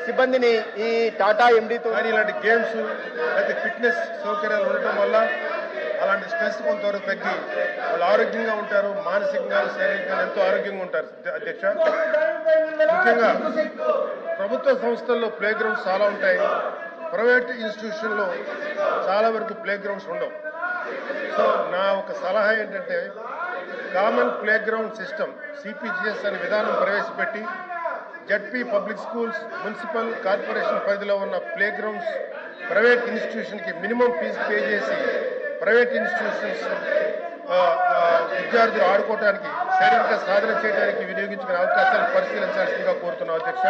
సిబ్బందిని ఈ టాటా ఎండీతో కానీ ఇలాంటి గేమ్స్ అయితే ఫిట్నెస్ సౌకర్యాలు ఉండటం వల్ల అలాంటి స్ట్రెస్ కొంతవరకు తగ్గి వాళ్ళు ఆరోగ్యంగా ఉంటారు, మానసికంగా శారీరకంగా ఎంతో ఆరోగ్యంగా ఉంటారు. అధ్యక్ష, ముఖ్యంగా ప్రభుత్వ సంస్థల్లో ప్లే గ్రౌండ్స్ చాలా ఉంటాయి, ప్రైవేట్ ఇన్స్టిట్యూషన్లో చాలా వరకు ప్లే గ్రౌండ్స్ ఉండవు. సో నా ఒక సలహా ఏంటంటే common play ground system CPGS అనే విధానం ప్రవేశపెట్టి ZP public schools, municipal corporation పరిధిలో ఉన్న ప్లే గ్రౌండ్స్ ప్రైవేట్ ఇన్స్టిట్యూషన్కి మినిమం ఫీజు పే చేసి ప్రైవేట్ ఇన్స్టిట్యూషన్స్ విద్యార్థులు ఆడుకోవడానికి, శారీరక సాధన చేయడానికి వినియోగించుకునే అవకాశాలు పరిశీలించాల్సిందిగా కోరుతున్నాం. అధ్యక్ష,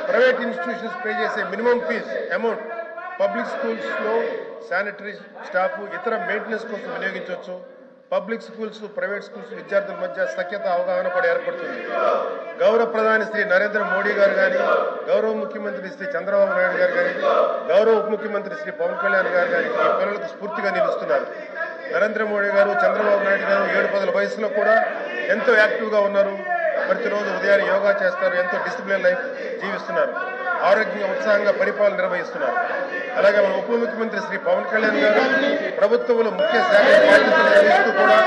ప్రైవేట్ ఇన్స్టిట్యూషన్స్ పే చేసే మినిమం ఫీజ్ అమౌంట్ పబ్లిక్ స్కూల్స్లో శానిటరీ స్టాఫ్, ఇతర మెయింటెనెన్స్ కోసం వినియోగించవచ్చు. పబ్లిక్ స్కూల్స్, ప్రైవేట్ స్కూల్స్ విద్యార్థుల మధ్య సఖ్యత, అవగాహన కూడా ఏర్పడుతుంది. గౌరవ ప్రధాని శ్రీ నరేంద్ర మోడీ గారు కానీ, గౌరవ ముఖ్యమంత్రి శ్రీ చంద్రబాబు నాయుడు గారు కానీ, గౌరవ ఉప ముఖ్యమంత్రి శ్రీ పవన్ కళ్యాణ్ గారు కానీ ఈ పిల్లలకు స్ఫూర్తిగా నిలుస్తున్నారు. నరేంద్ర మోడీ గారు, చంద్రబాబు నాయుడు గారు 7-10 వయసులో కూడా ఎంతో యాక్టివ్గా ఉన్నారు. ప్రతిరోజు ఉదయాన్నే యోగా చేస్తారు, ఎంతో డిసిప్లిన్ లైఫ్ జీవిస్తున్నారు, ఆరోగ్యంగా ఉత్సాహంగా పరిపాలన నిర్వహిస్తున్నారు. అలాగే మన ఉప ముఖ్యమంత్రి శ్రీ పవన్ కళ్యాణ్ గారు ప్రభుత్వంలో ముఖ్య శాఖ బాధ్యతలు నిర్వహిస్తూ కూడా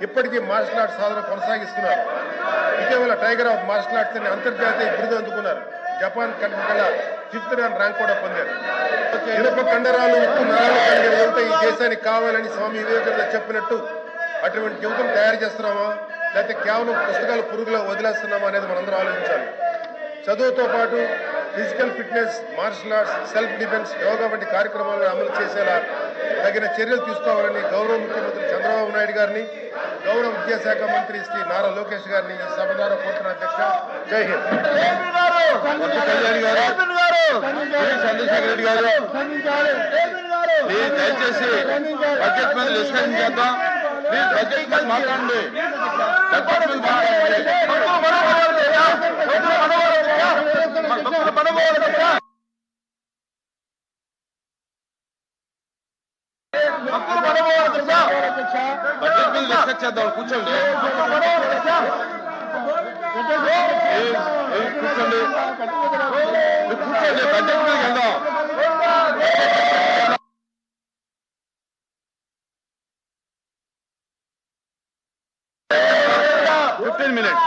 ఇప్పటికీ మార్షల్ ఆర్ట్స్ సాధన కొనసాగిస్తున్నారు. ఇటీవల టైగర్ ఆఫ్ మార్షల్ ఆర్ట్స్ అని అంతర్జాతీయ బిరుదు అందుకున్నారు. జపాన్ కంట్రీ 5th ర్యాంక్ కూడా పొందారు. ఇనుప కండరాలు, ఉప్పు నరాలు కలిగిన యువత ఈ దేశానికి కావాలని స్వామి వివేకానంద చెప్పినట్టు అటువంటి యువతను తయారు చేస్తున్నామా, లేకపోతే కేవలం పుస్తకాలు పురుగులో వదిలేస్తున్నామా అనేది మనందరం ఆలోచించాలి. చదువుతో పాటు physical fitness, martial arts, self defence, yoga వంటి కార్యక్రమాలను అమలు చేసేలా తగిన చర్యలు తీసుకోవాలని గౌరవ ముఖ్యమంత్రి చంద్రబాబు నాయుడు గారిని, గౌరవ విద్యాశాఖ మంత్రి శ్రీ నారా లోకేష్ గారిని ఈ సభ ద్వారా కోరుతున్న. అధ్యక్ష, జై హింద్. కళ్యాణ్ గారు, చంద్రశేఖర్ రెడ్డి గారు, దయచేసి బడ్జెట్ మీద డిస్కషన్ చేద్దాం. ప్లీజ్ బడ్జెట్ మీద మాట్లాడండి. బడ్జెట్ మీద మాట్లాడండి. బడ్జెట్ మీద డిస్కస్ చేద్దాం. కూర్చోండి, కూర్చోండి, కూర్చోండి. బడ్జెట్ మీద వెళ్దాం. 15 minutes.